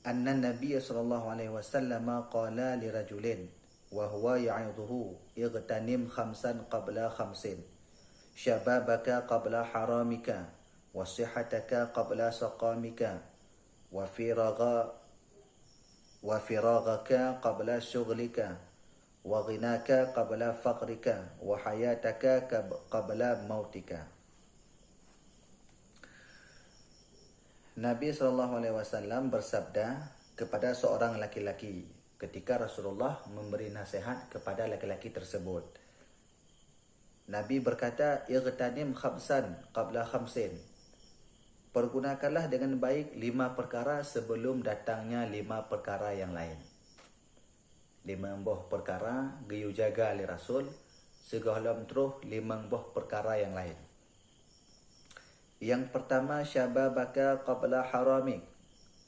anna Nabiy sallallahu alaihi wasallam qala li rajulin wa huwa ya'idhuhu igtanim khamsan qabla khamsin syababaka qabla haramika wa sihhataka qabla saqamika wa firagaka qabla shughlika wa ghinaka qabla faqrika wa hayataka qabla mautika. Nabi SAW bersabda kepada seorang laki-laki ketika Rasulullah memberi nasihat kepada laki-laki tersebut. Nabi berkata, "Ightanim khamsan qabla khamsin." Pergunakanlah dengan baik 5 perkara sebelum datangnya 5 perkara yang lain. 5 buah perkara geyu jaga oleh Rasul, segahalam terus 5 buah perkara yang lain. Yang pertama, syababaka qabla haramik.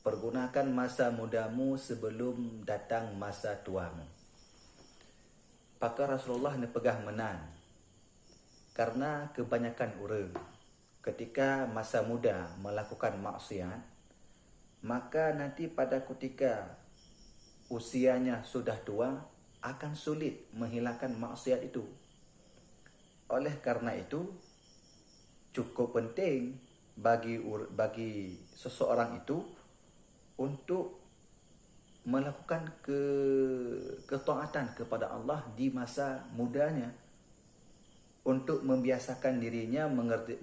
Pergunakan masa mudamu sebelum datang masa tuamu. Pakar Rasulullah ni pegah menan. Karena kebanyakan orang ketika masa muda melakukan maksiat, maka nanti pada ketika usianya sudah tua akan sulit menghilangkan maksiat itu. Oleh karena itu, cukup penting bagi seseorang itu untuk melakukan ketaatan kepada Allah di masa mudanya, untuk membiasakan dirinya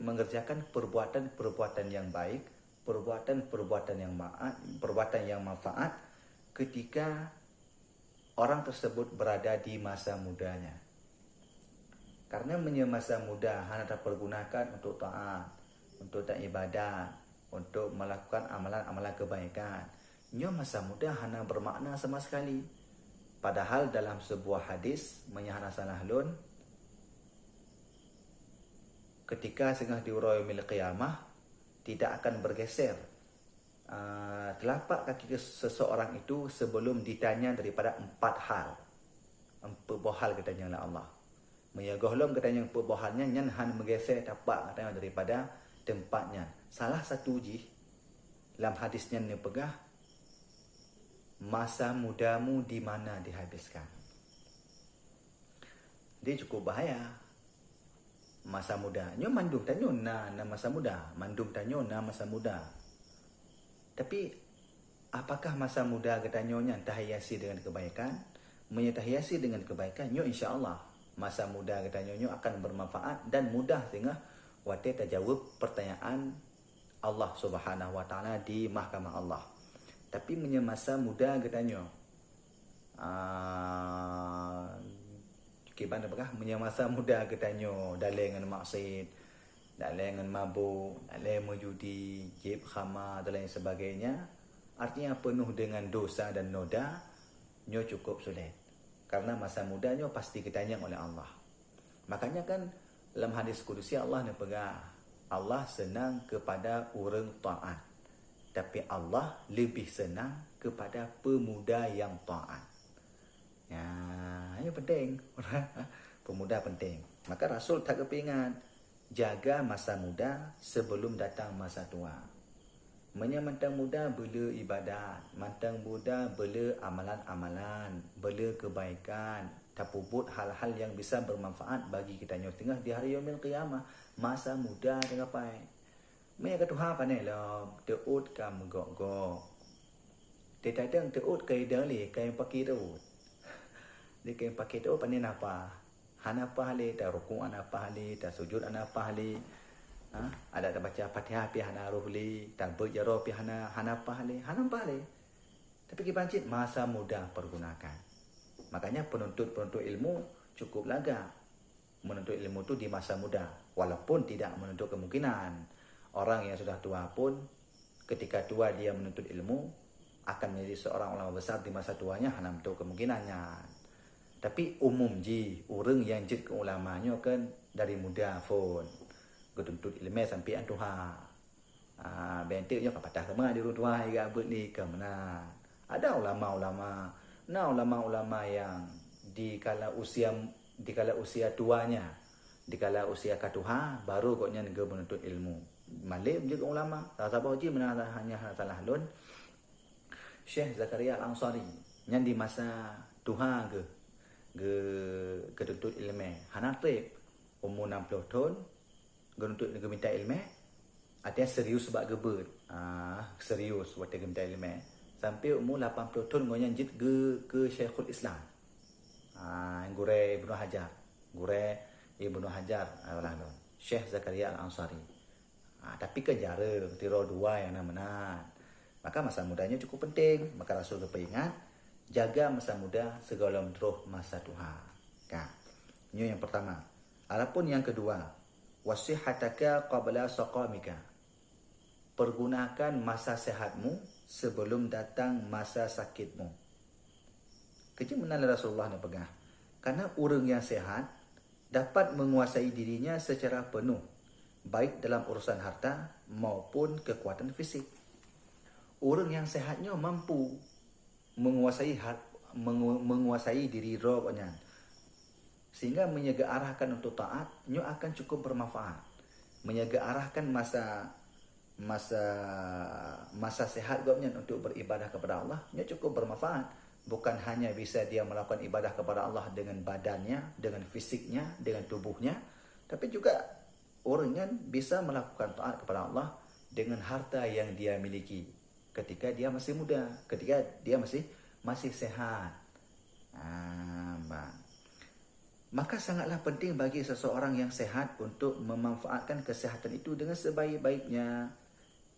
mengerjakan perbuatan-perbuatan yang baik, perbuatan-perbuatan yang manfaat ketika orang tersebut berada di masa mudanya. Karena masa muda hanya terpergunakan untuk taat, untuk ibadat, untuk melakukan amalan-amalan kebaikan. Nyo masa muda hanya bermakna sama sekali. Padahal dalam sebuah hadis menyahana salah lun, ketika sengah diurai yaumil qiyamah tidak akan bergeser telapak kaki seseorang itu sebelum ditanya daripada 4 hal. 4 hal katanya oleh Allah. Meyagohlom katanya 4 halnya nyan han menggeser tapak katanya daripada tempatnya. Salah satu uji dalam hadisnya ni pegah, masa mudamu di mana dihabiskan. Dia cukup bahaya. Masa muda. Nyo mandum tanyo na masa muda. Mandum tanyo na masa muda. Tapi apakah masa muda katanya nyan tahiasi dengan kebaikan? Menyatahiasi dengan kebaikan, nyo insya-Allah masa muda katanya nyo akan bermanfaat dan mudah sehingga wate terjawab pertanyaan Allah Subhanahu wa taala di mahkamah Allah. Tapi masa muda katanya gimana bekah masa muda katanya dalam dengan maksiat, dalam dengan mabuk, dalam menjudi, jib khamar dan lain sebagainya, artinya penuh dengan dosa dan noda, nyo cukup sulit. Karena masa mudanya pasti ditanya oleh Allah. Makanya kan dalam hadis kudusi Allah ni pegah, Allah senang kepada orang taat, tapi Allah lebih senang kepada pemuda yang taat. Ya, ini penting. Pemuda penting. Maka Rasul tak kepingan jaga masa muda sebelum datang masa tua. Mantang muda bela ibadat, mantang muda bela amalan-amalan, bela kebaikan, tapubut hal-hal yang bisa bermanfaat bagi kita tengah di hari yaumil qiyamah. Masa muda dengan pai. Mereka Tuhan pandai lah, teut kam gok-gok. Tetadang teut kai dali kai pakai teut. Dia kai pakai teut pandai napa? Hanapa hale, tak rukuk anapa hale, tak sujud anapa hale. Ada tak baca Fatihah pi hana ruhli, tak berjaro pi hana hanapa hale, hanapa hale. Tapi kipancit masa muda pergunakan. Makanya penuntut ilmu cukup laga menuntut ilmu tu di masa muda, walaupun tidak menuntut kemungkinan. Orang yang sudah tua pun ketika tua dia menuntut ilmu akan menjadi seorang ulama besar di masa tuanya, hana menuntut kemungkinannya. Tapi umum ji orang yang jid ke ulamanya kan dari muda pun ketuntut ilmu sampai antuha. Bentiknya kapatah sama di rumah juga abut ni ke mana. Ada ulama-ulama, ulama-ulama yang di kala usia tuanya, di kala usia katuha baru koknya negara menuntut ilmu. Malim juga ulama, tak sabar uji mana hanya salah lun. Syekh Zakaria Al-Ansari yang di masa Tuhan ke tuntut ilmu hanatib umur 60 tahun genuntut minta ilmu artinya serius sebab gebet serius waktu minta ilmu sampai umur 80 tahun ngoyan jit ke Syekhul Islam Gure Ibnu Hajar Syekh Zakaria Al-Ansari tapi kejara tiro dua yang nama maka masa mudanya cukup penting. Maka Rasul kepingat jaga masa muda segala terus masa Tuhan. Ini yang pertama. Adapun yang kedua, wasihataka qabla saqamika. Pergunakan masa sehatmu sebelum datang masa sakitmu. Kerja menalah Rasulullah ni pegang. Karena orang yang sehat dapat menguasai dirinya secara penuh, baik dalam urusan harta maupun kekuatan fisik. Orang yang sehatnya mampu menguasai diri rohnya, sehingga menyega arahkan untuk taat, nyo akan cukup bermanfaat. Menyega arahkan masa sehat gopnya untuk beribadah kepada Allah, nyo cukup bermanfaat. Bukan hanya bisa dia melakukan ibadah kepada Allah dengan badannya, dengan fisiknya, dengan tubuhnya, tapi juga orangnya bisa melakukan taat kepada Allah dengan harta yang dia miliki. Ketika dia masih muda, ketika dia masih sehat. Maka sangatlah penting bagi seseorang yang sehat untuk memanfaatkan kesehatan itu dengan sebaik-baiknya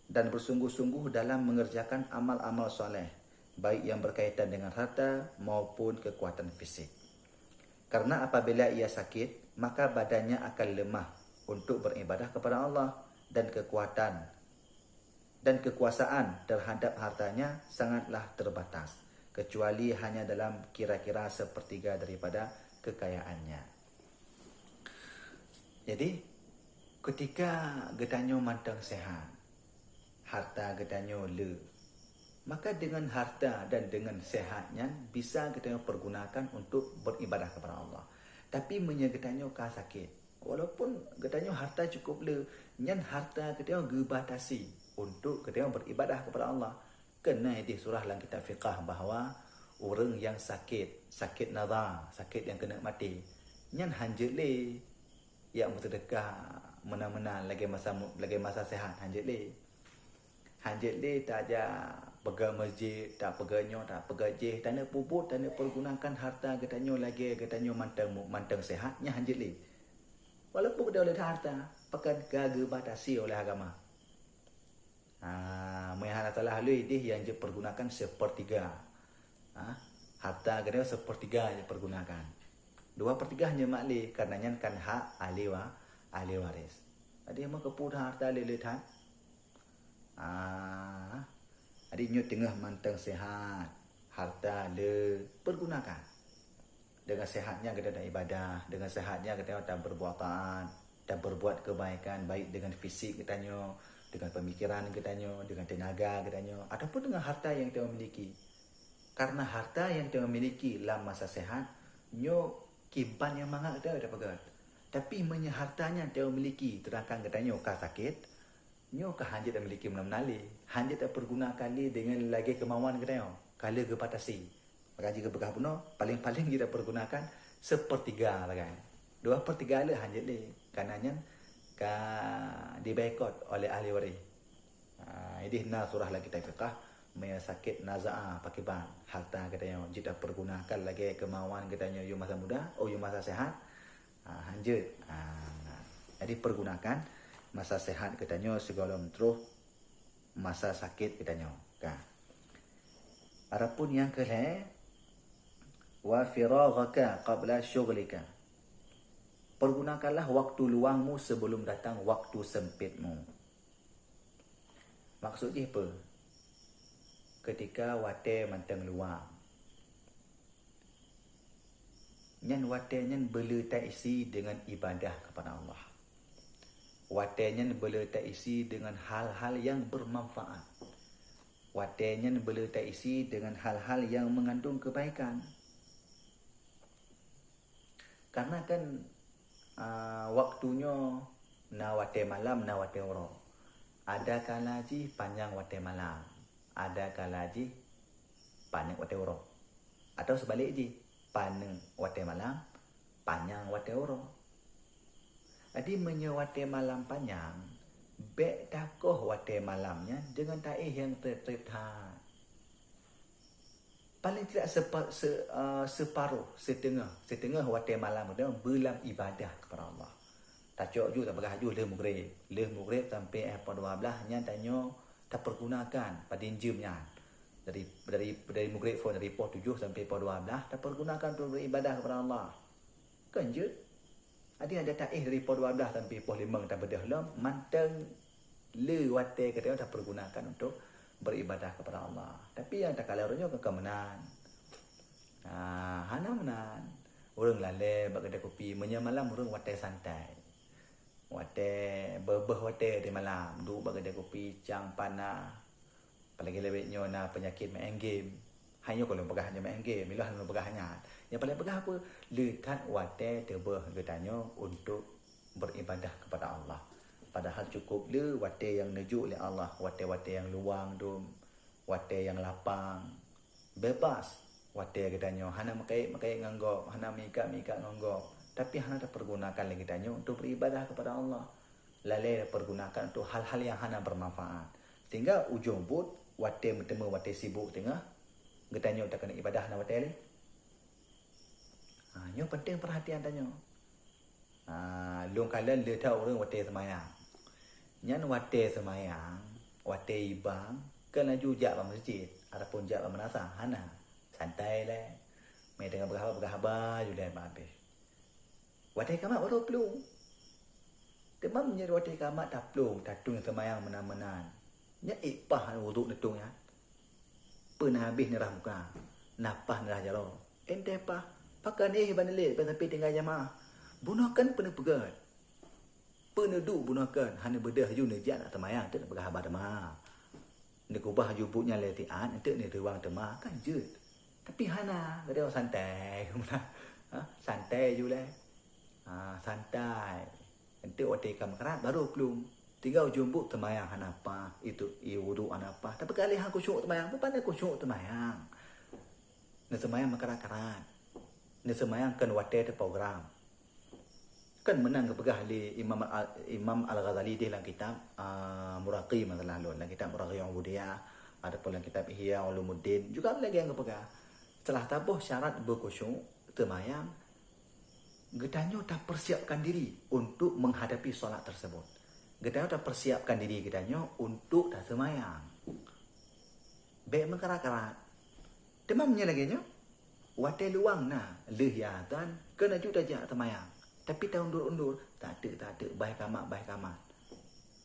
dan bersungguh-sungguh dalam mengerjakan amal-amal soleh, baik yang berkaitan dengan harta maupun kekuatan fisik. Karena apabila ia sakit, maka badannya akan lemah untuk beribadah kepada Allah dan kekuasaan terhadap hartanya sangatlah terbatas, kecuali hanya dalam kira-kira sepertiga daripada kekayaannya. Jadi, ketika gedanyo mantang sehat, harta gedanyo le, maka dengan harta dan dengan sehatnya bisa gedanyo pergunakan untuk beribadah kepada Allah. Tapi menyegedanyo ka sakit, walaupun gedanyo harta cukup le, nyan harta gedanyo gebatasi untuk kita beribadah kepada Allah. Kena di surah dalam kitab fiqah bahawa orang yang sakit nazar, sakit yang kena mati, nyan hanjele yang mutadakah mena-mena lagi masa sehat hanjele tak aja pegang masjid, tak pegangnya, tak pegajih, tak nak puput, tak nak pergunakan harta getanyo lagi getanyo mantang sehat, nya hanjele. Walaupun dia oleh harta, pakai gaga batasi oleh agama. Mereka telah lalu ini yang dia pergunakan sepertiga. Harta kena sepertiga dia pergunakan. 2/3 hanya makli karenanya kan hak ahli waris. Ada yang keput harta leletan. Ada nyu tengah mantang sehat, harta le pergunakan. Dengan sehatnya kita ada ibadah, dengan sehatnya kita ada perbuatan, dan berbuat kebaikan baik dengan fisik katanya, dengan pemikiran katanya, dengan tenaga katanya, ataupun dengan harta yang kita miliki. Karena harta yang kita miliki dalam masa sehat, nyo kiban yang mangak kita ada pegat. Tapi menye hartanya kita miliki, terangkan katanya ka sakit, nyo ka hanjit yang miliki menali, hanjit tak pergunakan ni dengan lagi kemauan katanya, kala kebatasi. Maka jika bekah puno, paling-paling kita pergunakan sepertiga lah kan. 2/3 lah hanjit ni, karenanya ka dibaikot oleh ahli waris. Ini na surah lagi kita fiqah maya sakit nazaa pakiban harta katanya jika pergunakan lagi kemauan katanya yo masa muda yo masa sehat hanjut. Jadi pergunakan masa sehat katanya segala terus masa sakit katanya. Adapun yang kelima, wa firaghaka qabla syughlika. Pergunakanlah waktu luangmu sebelum datang waktu sempitmu. Maksudnya apa? Ketika wate mantang luang, nyan wate nyan boleh tak isi dengan ibadah kepada Allah. Wate nyan boleh tak isi dengan hal-hal yang bermanfaat. Wate nyan boleh tak isi dengan hal-hal yang mengandung kebaikan. Karena kan waktunya na wate malam na wate oro. Ada kala ji panjang wate malam, ada kala ji panjang wate oro. Atau sebalik je, panjang wate malam, panjang wate oro. Jadi menyewate malam panjang, bek takoh wate malamnya dengan taih yang tertib-tertib. Paling tidak separuh, setengah wate malam itu belam ibadah kepada Allah. Tak cok juga, tak bergaju leh mugrib sampai apa 12 nya tanya tak pergunakan pada jemnya. Dari mugrib dari pukul 7 sampai pukul 12 tak pergunakan untuk beribadah kepada Allah. Kan je? Ada taih dari pukul 12 sampai pukul 5 tak berdah manteng le wate kata tak pergunakan untuk beribadah kepada Allah. Tapi yang tak kalaunya kemenan. Hana menan. Orang lalai bak kedai kopi menyamalam orang wate santai. Wate berbeh wate di malam, duduk bak kedai kopi cang panah. Apalagi lebihnya na penyakit main game. Hanya kalau pegahnya main game, milah nak pegahnya. Yang paling pegah apa? Lekat wate tebeh katanya untuk beribadah kepada Allah. Padahal cukup le wate yang nejuk oleh Allah, wate-wate yang luang tu, wate yang lapang, bebas. Wate katanya hana makai nganggok, hana mika nganggok. Tapi hana dah pergunakan lagi katanya untuk beribadah kepada Allah. Lalai pergunakan untuk hal-hal yang hana bermanfaat. Sehingga ujung but wate bertemu wate sibuk tengah, katanya tak kena ibadah na wate le. Nyo penting perhatian tanya. Long kalian le tahu orang wate semayang. Nyan wate semayang, wate ibang, kena jujak dalam masjid, ataupun jak dalam menasa, hana, santai lah. Mai dengan berhabar je lah habis. Wate kamat baru pelung. Demam nya wate kamat tak pelung, tatung semayang menan-menan. Nya ipah wuduk netung ya. Pernah habis nerah muka, napah nerah jaro. Ente pah, pakai ni bandelit, sampai tinggal jamaah. Bunuhkan pernah pegat. Peneduk bunuhkan hanya bedah ju nejak nak temayang tu nak berhabar demah. Ni kubah jubutnya letian entuk ni ruang demah kan je. Tapi hana dia santai. Santai julah. Santai. Entuk otai kam kerat baru pelum. Tinggal jumbuk temayang hana apa itu wudu hana apa. Tapi kali hang kusyuk temayang pun pandai kusyuk temayang. Ni temayang makarat-karat. Ni temayang kan watai te program. Kan menang kepegah li Imam Al-Ghazali di dalam kitab Muraqi masalah lalu dalam kitab Muraqi yang Ubudiyah, ada pula kitab Ihya Ulumuddin juga lagi yang kepegah. Setelah tabuh syarat berkhusyuk temayang, getanyo tak persiapkan diri untuk menghadapi solat tersebut. Getanyo tak persiapkan diri getanyo untuk tak semayang. Baik mengkarat-karat. Demamnya lagi nyo. Wate luang na lihatan kena juga jak temayang. Tapi tahun undur-undur, tak ada, baik kamat.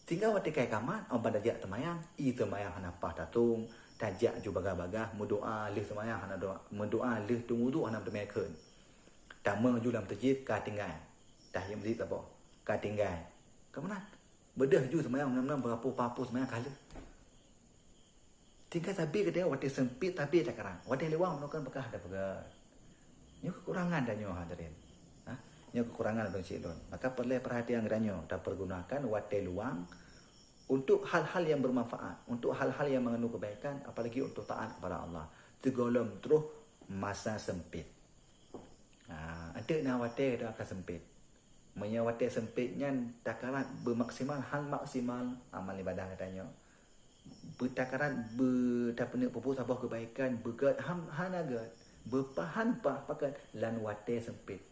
Tinggal waktu kai kamat, orang pada jak temayang, temayang hana pah tatung, tajak ju bagah-bagah, mendoa lih temayang hana doa, mendoa lih tunggu tu hana bermekun. Tamang ju dalam masjid, ka tinggal. Dah yang masjid apa? Ka tinggal. Kemana? Bedah ju temayang, enam berapa temayang kala. Tinggal tapi ke dia, waktu sempit tapi tak kerang. Waktu lewang, kan bekah dah bekah. Ini kekurangan dah nyo hadirin. Nya kekurangan dalam silon. Maka perlu perhatian geranyo dan pergunakan wate luang untuk hal-hal yang bermanfaat, untuk hal-hal yang mengandung kebaikan, apalagi untuk taat kepada Allah. Tergolong terus masa sempit. Ada nak wate dah akan sempit. Menyawate sempitnya takaran bermaksimal hal maksimal amal ibadah katanya. Bertakaran bertapena pupus sabah kebaikan, begat hanagat, berpahan pakat lan wate sempit.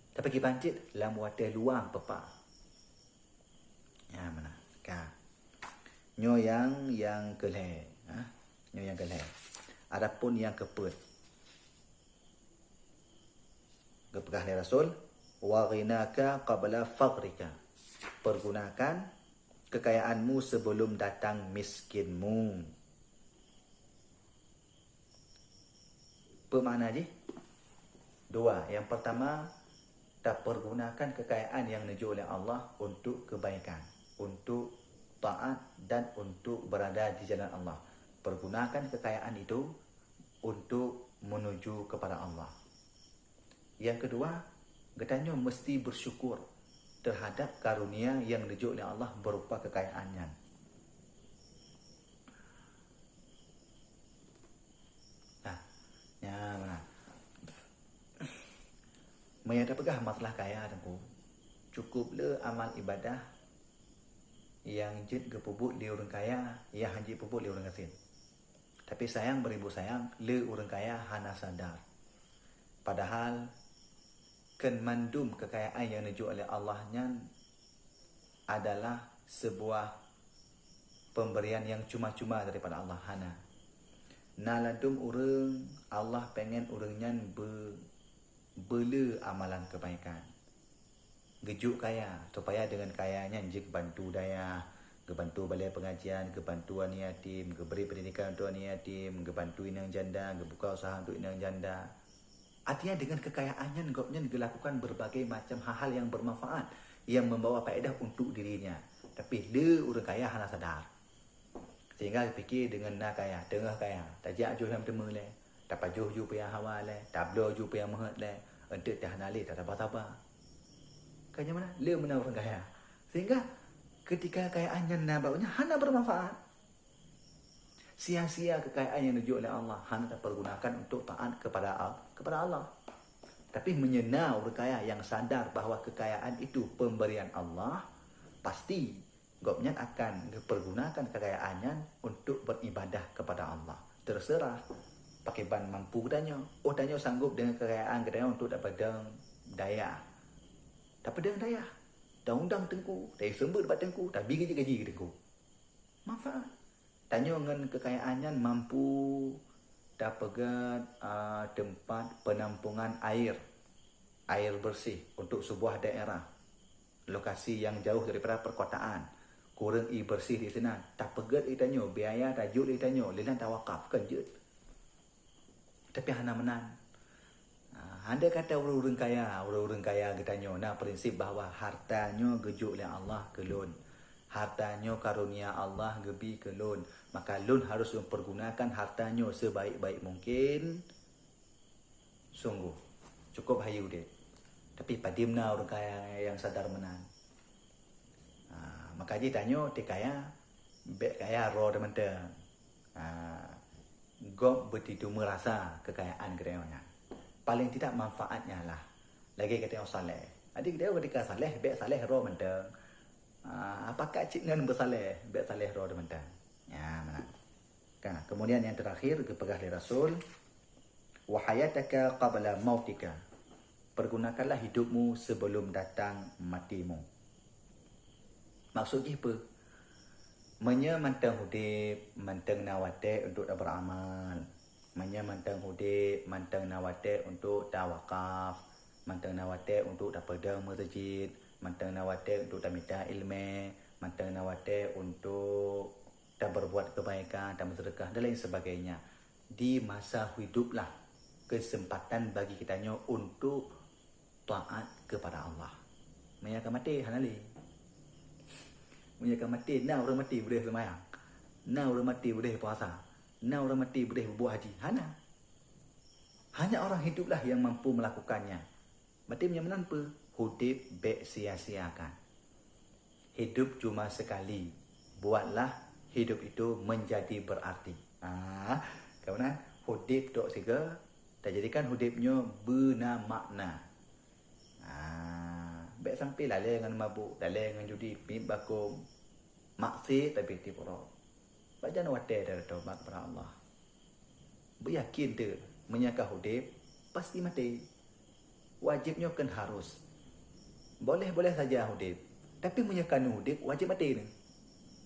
Tapi kita pancit dalam wadah luang papa. Ya mana? Ka. Nyo yang keleh, Nyo yang keleh. Adapun yang keput. Kepegah ni Rasul, wa ghinaka qabla faqrika. Pergunakan kekayaanmu sebelum datang miskinmu. Apa makna je? Dua. Yang pertama, tak pergunakan kekayaan yang diju oleh Allah untuk kebaikan, untuk taat dan untuk berada di jalan Allah. Pergunakan kekayaan itu untuk menuju kepada Allah. Yang kedua, getanyo mesti bersyukur terhadap karunia yang diju oleh Allah berupa kekayaannya. Maya dah pegah masalah kaya tengku. Cukup le amal ibadah yang jid ke pubut li orang kaya, yang haji pubut li orang kasin. Tapi sayang beribu sayang, le orang kaya hana sadar. Padahal ken mandum kekayaan yang dijual oleh Allahnya adalah sebuah pemberian yang cuma-cuma daripada Allah hana. Naladum orang Allah pengen orangnya bela amalan kebaikan. Gejuk kaya supaya dengan kayanya je bantu daya, kebantu balai pengajian, kebantu anak yatim, keberi pendidikan untuk anak yatim, kebantu inang janda, kebuka usaha untuk inang janda. Artinya dengan kekayaannya gopnya dilakukan berbagai macam hal-hal yang bermanfaat yang membawa faedah untuk dirinya. Tapi le orang kaya hana sadar. Sehingga fikir dengan nak kaya, tengah kaya, tajak juh yang temu le, dapat juh yang hawa le, tablo juh yang mahat le, untuk dah nali tak apa-apa. Kaya mana? Le mana orang kaya. Sehingga ketika kekayaannya nabaknya hana bermanfaat. Sia-sia kekayaan yang dijual oleh Allah hana dipergunakan untuk taat kepada Allah. Tapi menyena orang kaya yang sadar bahawa kekayaan itu pemberian Allah, pasti gopnya akan dipergunakan kekayaannya untuk beribadah kepada Allah. Terserah pakai ban mampu danyo. Oh danyo sanggup dengan kekayaan katanya untuk dapat daya. Dapat daya. Dah undang tengku, dah sembut dapat tengku, dah bagi gaji tengku. Manfaat. Danyo dengan kekayaannya mampu dapat tempat penampungan air bersih untuk sebuah daerah, lokasi yang jauh daripada perkotaan, kurang air bersih di sana, tak pegat itanyo, biaya tajuk itanyo, lilan tawakaf kan je. Tapi hana menan. Anda kata orang-orang kaya getanyo, nah prinsip bahawa hartanyo gejuk oleh Allah kelun. Hartanyo karunia Allah gebi kelun. Maka lun harus mempergunakan hartanyo sebaik-baik mungkin. Sungguh cukup hayu dia. Tapi padimna orang kaya yang sadar menan. Maka dia tanyo te kaya bek kaya ro dementeng. Gop betitu merasa kekayaan kedeonya. Paling tidak manfaatnya lah. Lagi kata orang saleh. Adik dia ketika saleh bek saleh ro menteng. Apakah cik ngan bersaleh bek saleh ro dementeng. Ya mana. Kemudian yang terakhir kepegah oleh Rasul, wa hayataka qabla mautika. Pergunakanlah hidupmu sebelum datang matimu. Maksudnya apa? Mantang hudip, mantang nawate untuk beramal. Mantang hudip, mantang nawate untuk tawakaf. Mantang nawate untuk pedang masjid. Mantang nawate untuk minta ilmu. Mantang nawate untuk berbuat kebaikan dan bersedekah dan lain sebagainya. Di masa hiduplah kesempatan bagi kitanya untuk taat kepada Allah. Menyakan mati hanali. Menyakan mati, nah orang mati boleh sembahyang. Nah orang mati boleh puasa. Nah orang mati boleh berbuat haji. Hanya orang hiduplah yang mampu melakukannya. Mati punya menampa hudip bek sia-siakan. Hidup cuma sekali. Buatlah hidup itu menjadi berarti. Kerana hudip tok siga, tak jadikan hudipnya benar makna. Baik sampai lalai dengan mabuk, lalai dengan judi, pim bakum, maksi tapi tipuro. Baca nawate dari taubat kepada Allah. Beryakin tu, menyangka hudip pasti mati. Wajibnya kan harus. Boleh saja hudip, tapi menyangka hudip wajib mati ni.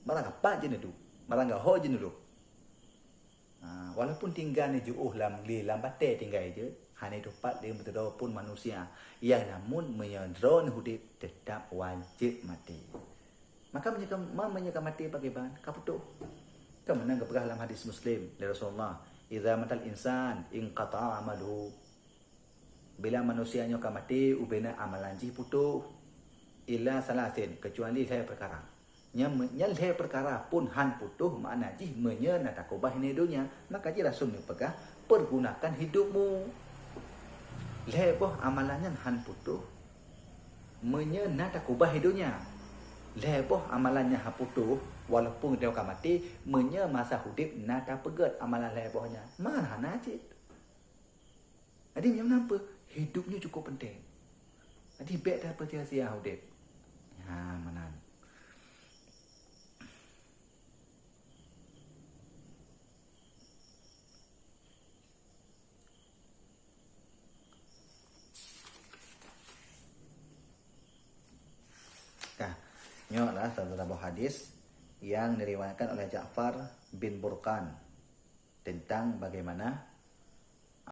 Marang apa je tu? Marang gaho je dulu. Walaupun tinggal ni juuh lam bate tinggal je, hanya dapat dia betul pun manusia. Yang namun menyendron hudip tetap wajib mati. Maka menyangka mati pakai bahan kaputuh. Kemenang keperah dalam hadis Muslim dari Rasulullah, "Idza matal insan inqata'a amaluhu." Bila manusianya akan mati, ubena amalan ji putuh. Illa salasin, kecuali saya perkara. Nyal perkara pun han putuh makna ji menyena takubah ini dunia. Maka ji langsung pegah pergunakan hidupmu. Leboh amalannya han putuh menyena takubah hidupnya. Leboh amalannya han putuh walaupun dia akan mati menya masa hudip nata pegat amalan lebohnya. Mana najib. Jadi macam apa? Hidupnya cukup penting. Adi bet dah sia-sia udip. Ha manan. Nah, nyo adalah satu hadis yang diriwayatkan oleh Ja'far bin Burqan tentang bagaimana